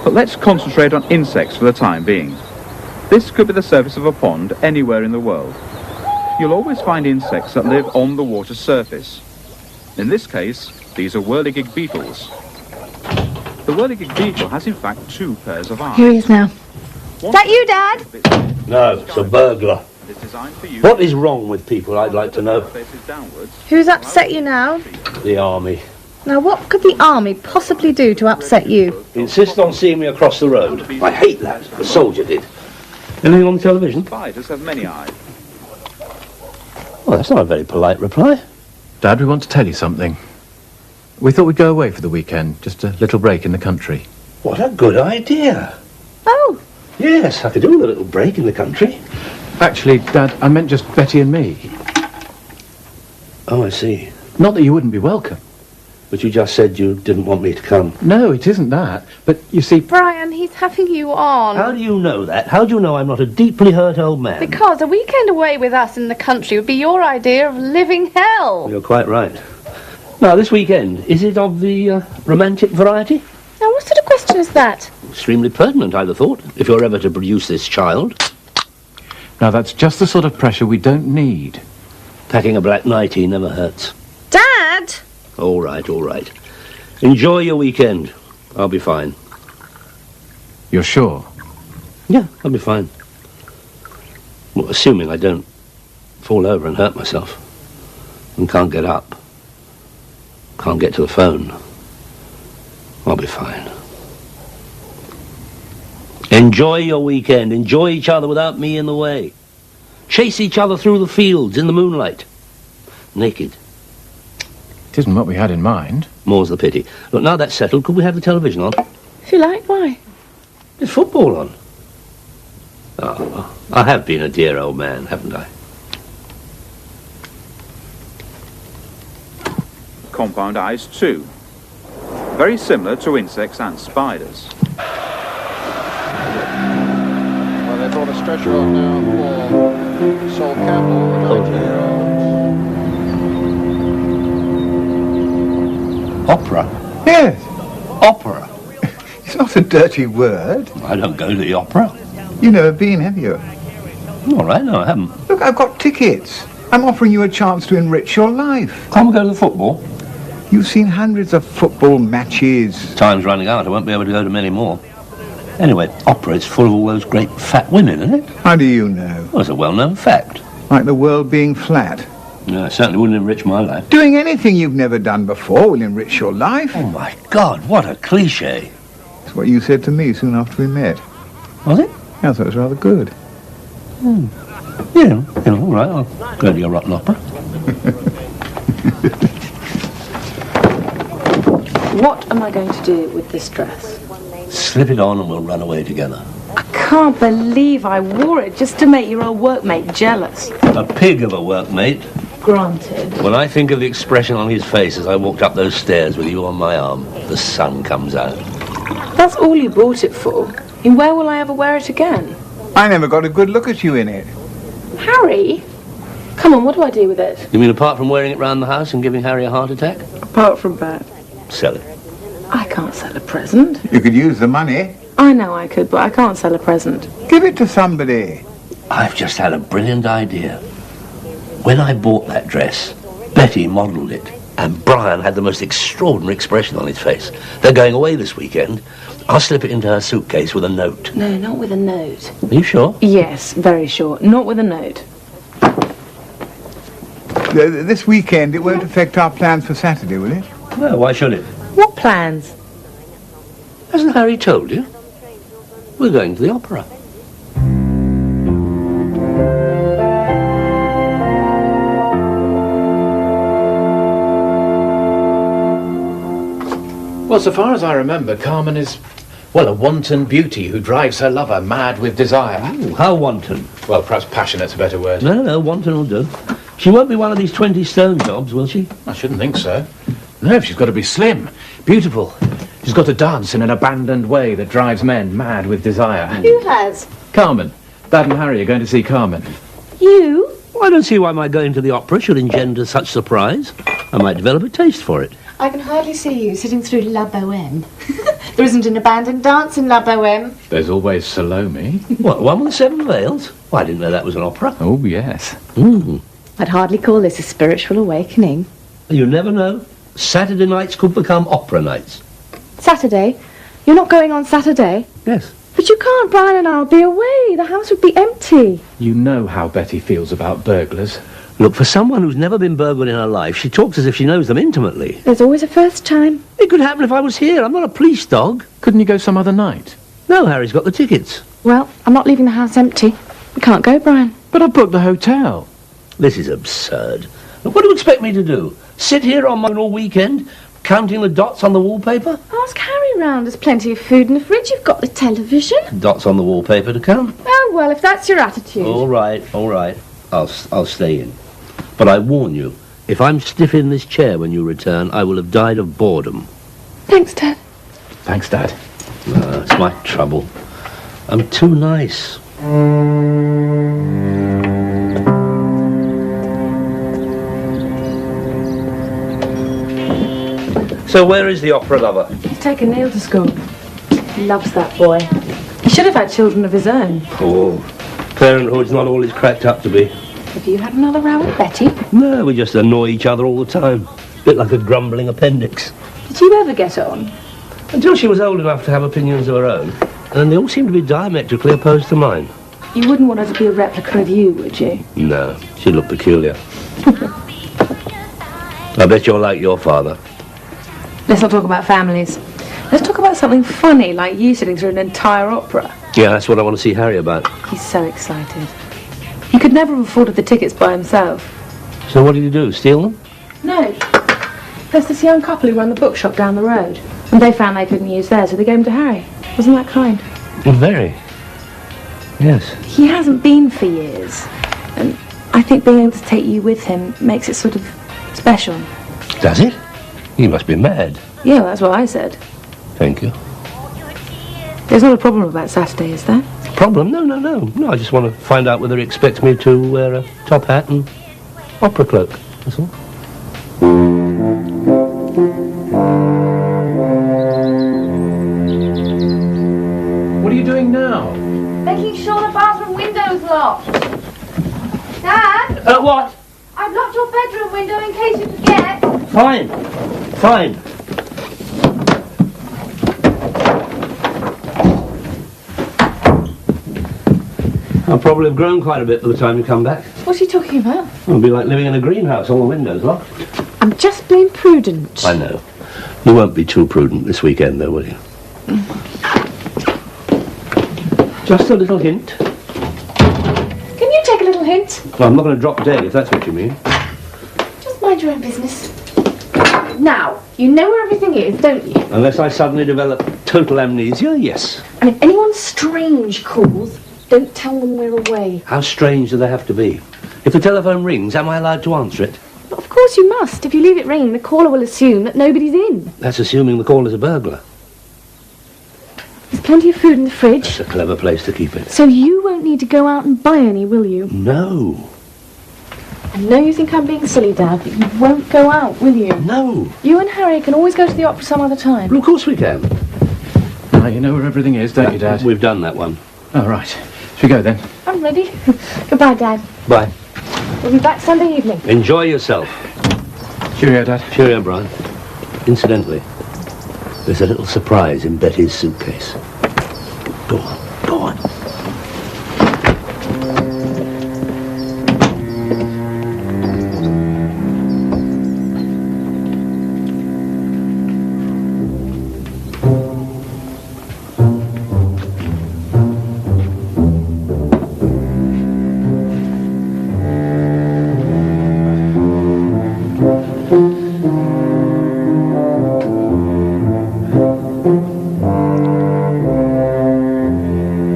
But let's concentrate on insects for the time being. This could be the surface of a pond anywhere in the world. You'll always find insects that live on the water surface. In this case, these are whirligig beetles. The whirligig beetle has in fact 2 pairs of eyes. Here he is now. Is that you, Dad? No, it's a burglar. What is wrong with people, I'd like to know? Who's upset you now? The army. Now, what could the army possibly do to upset you? Insist on seeing me across the road. I hate that. The soldier did. Anything on the television? Spiders have many eyes. Well, that's not a very polite reply. Dad, we want to tell you something. We thought we'd go away for the weekend, just a little break in the country. What a good idea. Oh. Yes, I could do with a little break in the country. Actually, Dad, I meant just Betty and me. Oh, I see. Not that you wouldn't be welcome. But you just said you didn't want me to come. No, it isn't that. But you see... Brian, he's having you on. How do you know that? How do you know I'm not a deeply hurt old man? Because a weekend away with us in the country would be your idea of living hell. You're quite right. Now, this weekend, is it of the romantic variety? Now, what sort of question is that? Extremely pertinent, I'd have thought, if you're ever to produce this child. Now, that's just the sort of pressure we don't need. Packing a black nightie never hurts. Dad! All right, all right. Enjoy your weekend. I'll be fine. You're sure? Yeah, I'll be fine. Well, assuming I don't fall over and hurt myself and can't get up, can't get to the phone, I'll be fine. Enjoy your weekend. Enjoy each other without me in the way. Chase each other through the fields in the moonlight. Naked. It isn't what we had in mind. More's the pity. Look, now that's settled, could we have the television on? If you like, why? There's football on. Oh, I have been a dear old man, haven't I? Compound eyes too. Very similar to insects and spiders. Well, they brought a stretcher on now for Sol Campbell, the 19-year-old. Opera? Yes. Opera? It's not a dirty word. I don't go to the opera. You've never been, have you? All right, no, I haven't. Look, I've got tickets. I'm offering you a chance to enrich your life. Can't we go to the football? You've seen hundreds of football matches. Time's running out. I won't be able to go to many more. Anyway, opera is full of all those great fat women, isn't it? How do you know? Well, it's a well-known fact. Like the world being flat. No, it certainly wouldn't enrich my life. Doing anything you've never done before will enrich your life. Oh, my God, what a cliché. That's what you said to me soon after we met. Was it? I thought it was rather good. Yeah, all right, I'll go to your rotten opera. What am I going to do with this dress? Slip it on and we'll run away together. I can't believe I wore it just to make your old workmate jealous. A pig of a workmate. Granted. When I think of the expression on his face as I walked up those stairs with you on my arm, the sun comes out. That's all you bought it for. And where will I ever wear it again? I never got a good look at you in it. Harry? Come on, what do I do with it? You mean apart from wearing it round the house and giving Harry a heart attack? Apart from that. Sell it. I can't sell a present. You could use the money. I know I could, but I can't sell a present. Give it to somebody. I've just had a brilliant idea. When I bought that dress, Betty modelled it, and Brian had the most extraordinary expression on his face. They're going away this weekend. I'll slip it into her suitcase with a note. No, not with a note. Are you sure? Yes, very sure. Not with a note. This weekend, it won't affect our plans for Saturday, will it? Well, why should it? What plans? Hasn't Harry told you? We're going to the opera. Well, so far as I remember, Carmen is, well, a wanton beauty who drives her lover mad with desire. Ooh, how wanton? Well, perhaps passionate's a better word. No, wanton will do. She won't be one of these 20-stone jobs, will she? I shouldn't think so. No, she's got to be slim, beautiful. She's got to dance in an abandoned way that drives men mad with desire. Who has? Carmen. Dad and Harry are going to see Carmen. You? Well, I don't see why my going to the opera should engender such surprise. I might develop a taste for it. I can hardly see you sitting through La Bohème. There isn't an abandoned dance in La Boheme. There's always Salome. What, one with the 7 veils? Well, I didn't know that was an opera. Oh, yes. I'd hardly call this a spiritual awakening. You never know. Saturday nights could become opera nights. Saturday? You're not going on Saturday? Yes. But you can't. Brian and I'll be away. The house would be empty. You know how Betty feels about burglars. Look, for someone who's never been burgled in her life, she talks as if she knows them intimately. There's always a first time. It could happen if I was here. I'm not a police dog. Couldn't you go some other night? No, Harry's got the tickets. Well, I'm not leaving the house empty. We can't go, Brian. But I booked the hotel. This is absurd. Look, what do you expect me to do? Sit here on my own all weekend, counting the dots on the wallpaper? Ask Harry round. There's plenty of food in the fridge. You've got the television. Dots on the wallpaper to count? Oh, well, if that's your attitude. All right. I'll stay in. But I warn you, if I'm stiff in this chair when you return, I will have died of boredom. Thanks, Dad. Thanks, Dad. It's my trouble. I'm too nice. So where is the opera lover? He's taken Neil to school. He loves that boy. He should have had children of his own. Oh, parenthood's not all it's cracked up to be. Have you had another row with Betty? No, we just annoy each other all the time. Bit like a grumbling appendix. Did you ever get on? Until she was old enough to have opinions of her own. And they all seem to be diametrically opposed to mine. You wouldn't want her to be a replica of you, would you? No, she'd look peculiar. I bet you're like your father. Let's not talk about families. Let's talk about something funny, like you sitting through an entire opera. Yeah, that's what I want to see Harry about. He's so excited. He could never have afforded the tickets by himself. So what did you do, steal them? No. There's this young couple who run the bookshop down the road. And they found they couldn't use theirs, so they gave them to Harry. Wasn't that kind? Very. Yes. He hasn't been for years. And I think being able to take you with him makes it sort of special. Does it? You must be mad. Yeah, well, that's what I said. Thank you. There's not a problem about Saturday, is there? Problem? No. No, I just want to find out whether he expects me to wear a top hat and opera cloak. That's all. What are you doing now? Making sure the bathroom window's locked. Dad? What? I've locked your bedroom window in case you forget. Fine. I'll probably have grown quite a bit by the time you come back. What's he talking about? It'll be like living in a greenhouse, all the windows locked. I'm just being prudent. I know. You won't be too prudent this weekend, though, will you? Just a little hint. Can you take a little hint? Well, I'm not going to drop dead, if that's what you mean. Just mind your own business. Now, you know where everything is, don't you? Unless I suddenly develop total amnesia, yes. And if anyone strange calls, don't tell them we're away. How strange do they have to be? If the telephone rings, am I allowed to answer it? But of course you must. If you leave it ringing, the caller will assume that nobody's in. That's assuming the caller's a burglar. There's plenty of food in the fridge. That's a clever place to keep it. So you won't need to go out and buy any, will you? No. I know you think I'm being silly, Dad, but you won't go out, will you? No. You and Harry can always go to the opera some other time. Well, of course we can. Now, you know where everything is, don't you, Dad? We've done that one. Oh, right. Shall we go, then? I'm ready. Goodbye, Dad. Bye. We'll be back Sunday evening. Enjoy yourself. Cheerio, Dad. Cheerio, Brian. Incidentally, there's a little surprise in Betty's suitcase. Go on.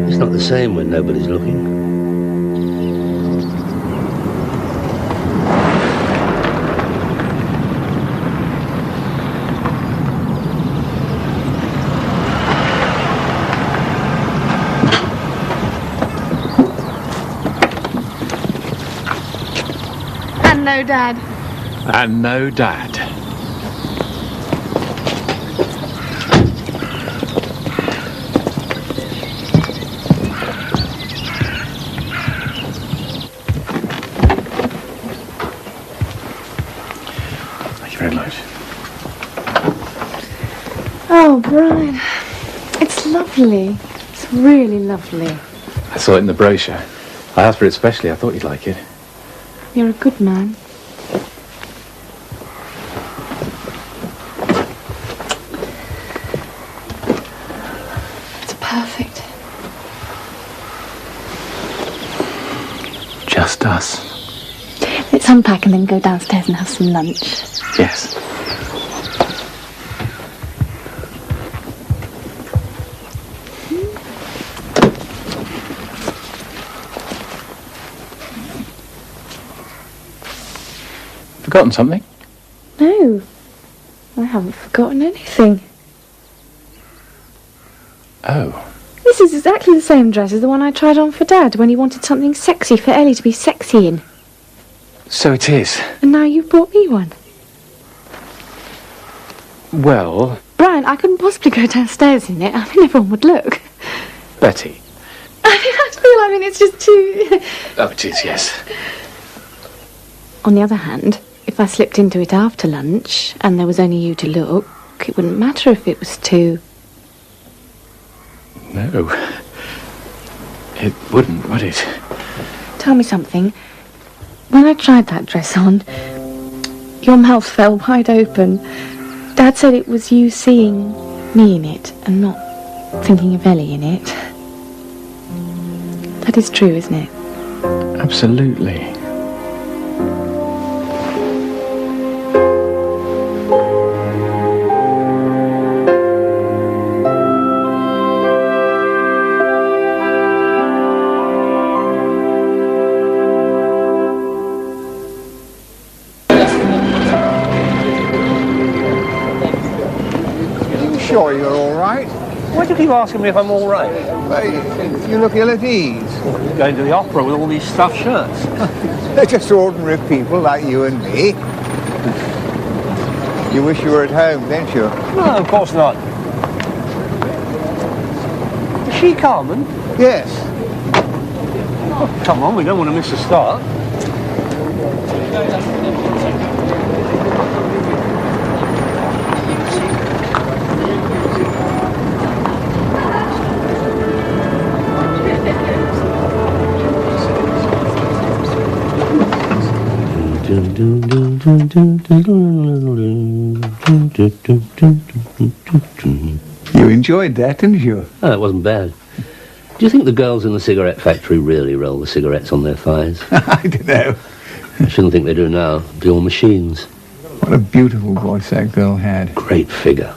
It's not the same when nobody's looking. And no, Dad. And no Dad. Oh, Brian. It's lovely. It's really lovely. I saw it in the brochure. I asked for it specially. I thought you'd like it. You're a good man. It's perfect. Just us. Let's unpack and then go downstairs and have some lunch. Yes. Forgotten something? No, I haven't forgotten anything. Oh. This is exactly the same dress as the one I tried on for Dad when he wanted something sexy for Ellie to be sexy in. So it is. And now you've brought me one. Well, Brian, I couldn't possibly go downstairs in it. I mean, everyone would look. Betty. I mean, it's just too... Oh, it is, yes. On the other hand, if I slipped into it after lunch and there was only you to look, it wouldn't matter if it was too... No. It wouldn't, would it? Tell me something. When I tried that dress on, your mouth fell wide open. Dad said it was you seeing me in it and not thinking of Ellie in it. That is true, isn't it? Absolutely. Sure you're all right? Why do you keep asking me if I'm all right? You look ill at ease. Going to the opera with all these stuffed shirts. They're just ordinary people like you and me. You wish you were at home, don't you? No, of course not. Is she Carmen? Yes. Oh, come on, we don't want to miss the start. You enjoyed that, didn't you? Oh, it wasn't bad. Do you think the girls in the cigarette factory really roll the cigarettes on their thighs? I don't know. I shouldn't think they do now. They're all machines. What a beautiful voice that girl had. Great figure.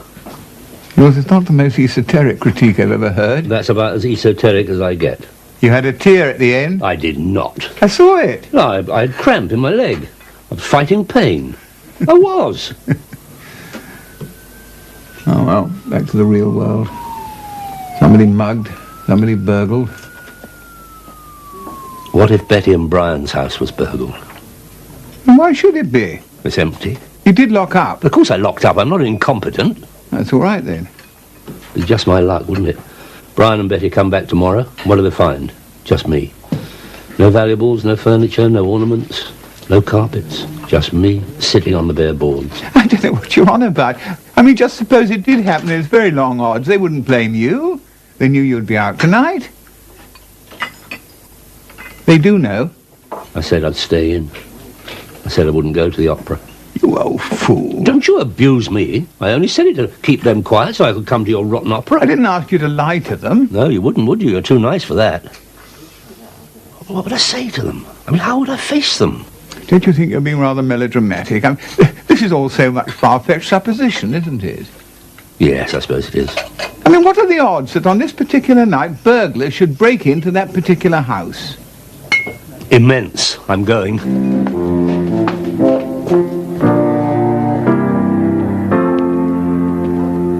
Yours is not the most esoteric critique I've ever heard. That's about as esoteric as I get. You had a tear at the end? I did not. I saw it. No, I had cramp in my leg. I was fighting pain. I was. Oh, well, back to the real world. Somebody mugged, somebody burgled. What if Betty and Brian's house was burgled? And why should it be? It's empty. You did lock up. Of course I locked up. I'm not incompetent. That's all right, then. It's just my luck, wouldn't it? Brian and Betty come back tomorrow. What do they find? Just me. No valuables, no furniture, no ornaments, no carpets. Just me sitting on the bare boards. I don't know what you're on about. I mean, just suppose it did happen. There's very long odds. They wouldn't blame you. They knew you'd be out tonight. They do know. I said I'd stay in. I said I wouldn't go to the opera. You old fool. Don't you abuse me. I only said it to keep them quiet so I could come to your rotten opera. I didn't ask you to lie to them. No, you wouldn't, would you? You're too nice for that. What would I say to them? I mean, how would I face them? Don't you think you're being rather melodramatic? I mean, this is all so much far-fetched supposition, isn't it? Yes, I suppose it is. I mean, what are the odds that on this particular night burglars should break into that particular house? Immense. I'm going.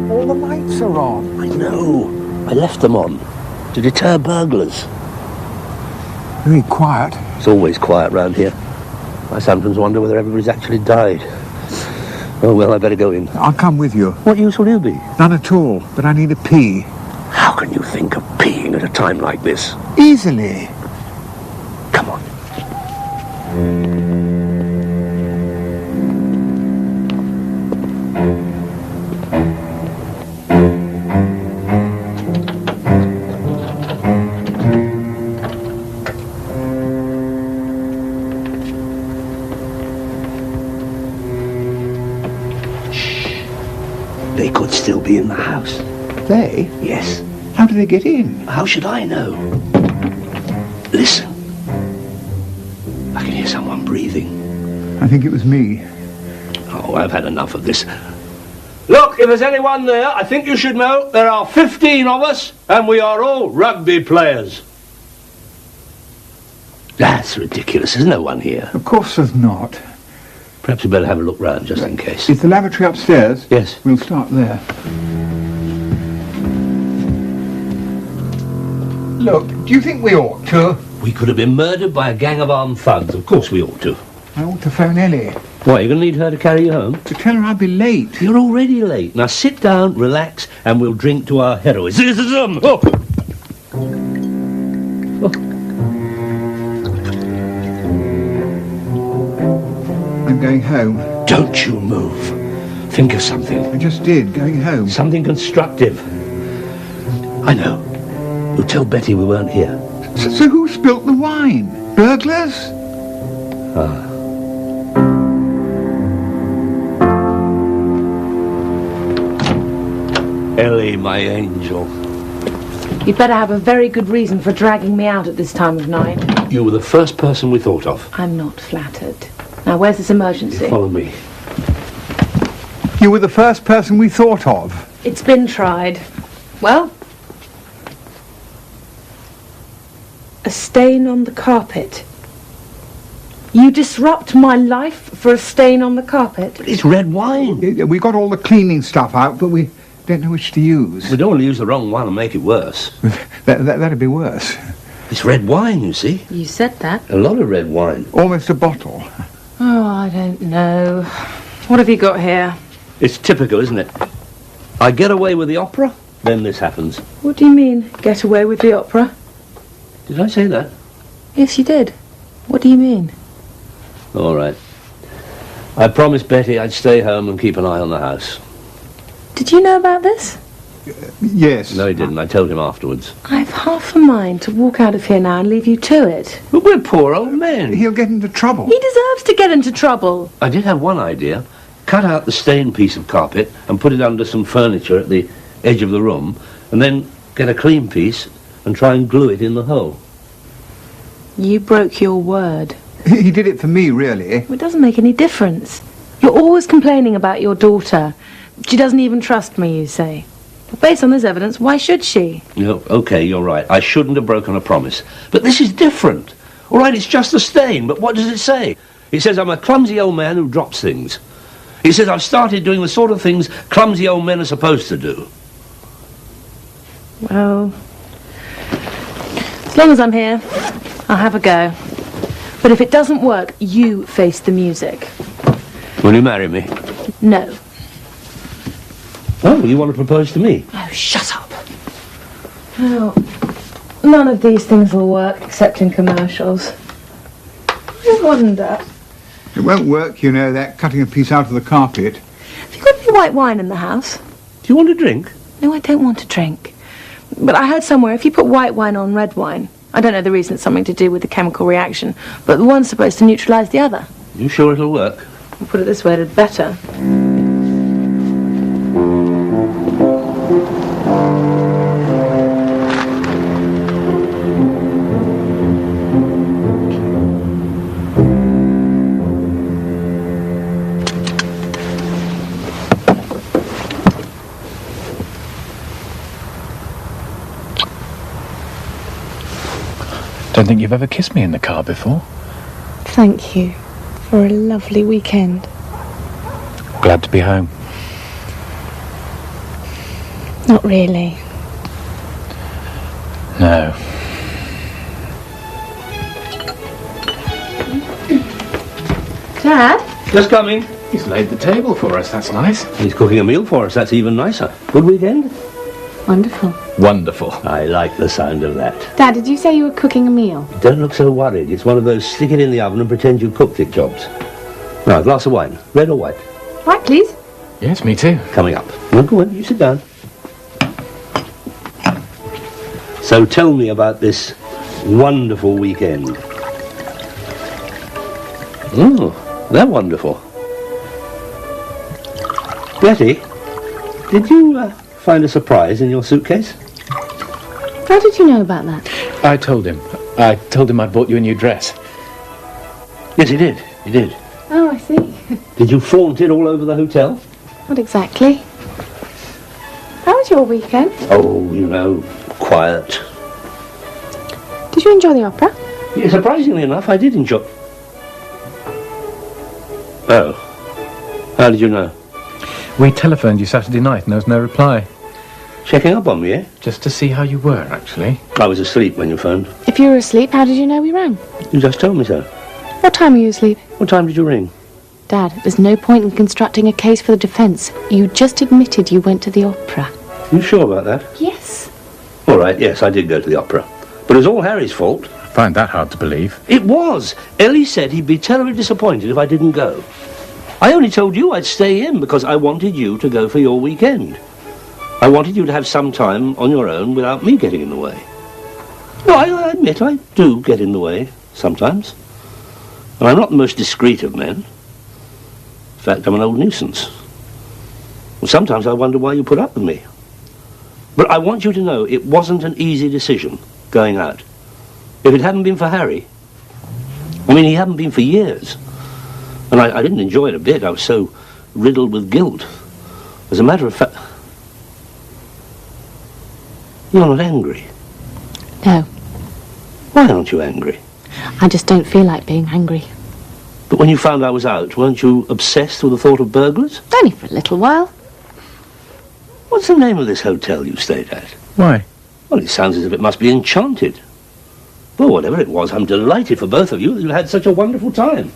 All the lights are on. I know. I left them on to deter burglars. Very quiet. It's always quiet round here. I sometimes wonder whether everybody's actually died. Oh, well, I better go in. I'll come with you. What use will you be? None at all, but I need a pee. How can you think of peeing at a time like this? Easily. Come on. They could still be in the house. They? Yes. How do they get in? How should I know? Listen. I can hear someone breathing. I think it was me. Oh, I've had enough of this. Look, if there's anyone there, I think you should know there are 15 of us, and we are all rugby players. That's ridiculous. There's no one here. Of course there's not. Perhaps we better have a look round, just in case. Is the lavatory upstairs? Yes. We'll start there. Look, do you think we ought to? We could have been murdered by a gang of armed thugs. Of course we ought to. I ought to phone Ellie. What, you're going to need her to carry you home? To tell her I'll be late. You're already late. Now sit down, relax, and we'll drink to our heroism. Oh. Oh. I'm going home. Don't you move. Think of something. I just did, going home. Something constructive. I know. You'll tell Betty we weren't here. So who spilt the wine? Burglars? Ah. Ellie, my angel. You'd better have a very good reason for dragging me out at this time of night. You were the first person we thought of. I'm not flattered. Now, where's this emergency? Follow me. You were the first person we thought of. It's been tried. Well? A stain on the carpet. You disrupt my life for a stain on the carpet? But it's red wine. We got all the cleaning stuff out, but we don't know which to use. We don't want to use the wrong one and make it worse. That'd be worse. It's red wine, you see. You said that. A lot of red wine. Almost a bottle. Oh, I don't know. What have you got here? It's typical, isn't it? I get away with the opera, then this happens. What do you mean, get away with the opera? Did I say that? Yes, you did. What do you mean? All right. I promised Betty I'd stay home and keep an eye on the house. Did you know about this? Yes. No, he didn't. I told him afterwards. I've half a mind to walk out of here now and leave you to it. But we're poor old men. He'll get into trouble. He deserves to get into trouble. I did have one idea. Cut out the stained piece of carpet and put it under some furniture at the edge of the room, and then get a clean piece and try and glue it in the hole. You broke your word. He did it for me, really. It doesn't make any difference. You're always complaining about your daughter. She doesn't even trust me, you say. But based on this evidence, why should she? Okay, you're right. I shouldn't have broken a promise. But this is different. All right, it's just a stain, but what does it say? It says I'm a clumsy old man who drops things. It says I've started doing the sort of things clumsy old men are supposed to do. Well, as long as I'm here, I'll have a go. But if it doesn't work, you face the music. Will you marry me? No. Oh, you want to propose to me? Oh, shut up. Oh, none of these things will work except in commercials. I wonder. It won't work, you know, that cutting a piece out of the carpet. Have you got any white wine in the house? Do you want a drink? No, I don't want a drink. But I heard somewhere if you put white wine on red wine, I don't know the reason, it's something to do with the chemical reaction, but the one's supposed to neutralise the other. You sure it'll work? I'll put it this way, it'd better. Don't think you've ever kissed me in the car before. Thank you for a lovely weekend. Glad to be home. Not really. No. Dad? Just coming. He's laid the table for us, that's nice. He's cooking a meal for us, that's even nicer. Good weekend? Wonderful. Wonderful. I like the sound of that. Dad, did you say you were cooking a meal? Don't look so worried. It's one of those stick it in the oven and pretend you cooked it jobs. Now, a glass of wine. Red or white? Right, please. Yes, me too. Coming up. Well, go on, you sit down. So tell me about this wonderful weekend. Oh, they're wonderful. Betty, Did you find a surprise in your suitcase? How did you know about that? I told him. I told him I bought you a new dress. Yes, he did. He did. Oh, I see. Did you flaunt it all over the hotel? Not exactly. How was your weekend? Oh, you know, quiet. Did you enjoy the opera? Yeah, surprisingly enough, I did enjoy... Oh. How did you know? We telephoned you Saturday night and there was no reply. Checking up on me, eh? Just to see how you were, actually. I was asleep when you phoned. If you were asleep, how did you know we rang? You just told me so. What time were you asleep? What time did you ring? Dad, there's no point in constructing a case for the defence. You just admitted you went to the opera. You sure about that? Yes. All right, yes, I did go to the opera. But it was all Harry's fault. I find that hard to believe. It was. Ellie said he'd be terribly disappointed if I didn't go. I only told you I'd stay in because I wanted you to go for your weekend. I wanted you to have some time on your own without me getting in the way. No, I admit I do get in the way sometimes. And I'm not the most discreet of men. In fact, I'm an old nuisance. And sometimes I wonder why you put up with me. But I want you to know it wasn't an easy decision going out. If it hadn't been for Harry, I mean, he hadn't been for years. And I didn't enjoy it a bit. I was so riddled with guilt. As a matter of fact... You're not angry. No. Why aren't you angry? I just don't feel like being angry. But when you found I was out, weren't you obsessed with the thought of burglars? Only for a little while. What's the name of this hotel you stayed at? Why? Well, it sounds as if it must be enchanted. Well, whatever it was, I'm delighted for both of you that you had such a wonderful time.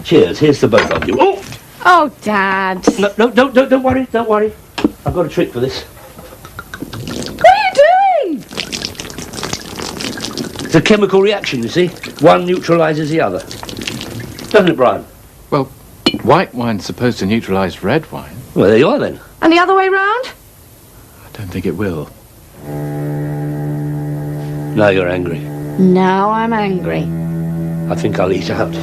Cheers, here's to both of you. Oh! Oh, Dad. No, don't worry, don't worry. I've got a trick for this. What are you doing? It's a chemical reaction, you see. One neutralises the other. Doesn't it, Brian? Well, white wine's supposed to neutralise red wine. Well, there you are, then. And the other way round? I don't think it will. Now you're angry. Now I'm angry. I think I'll eat out.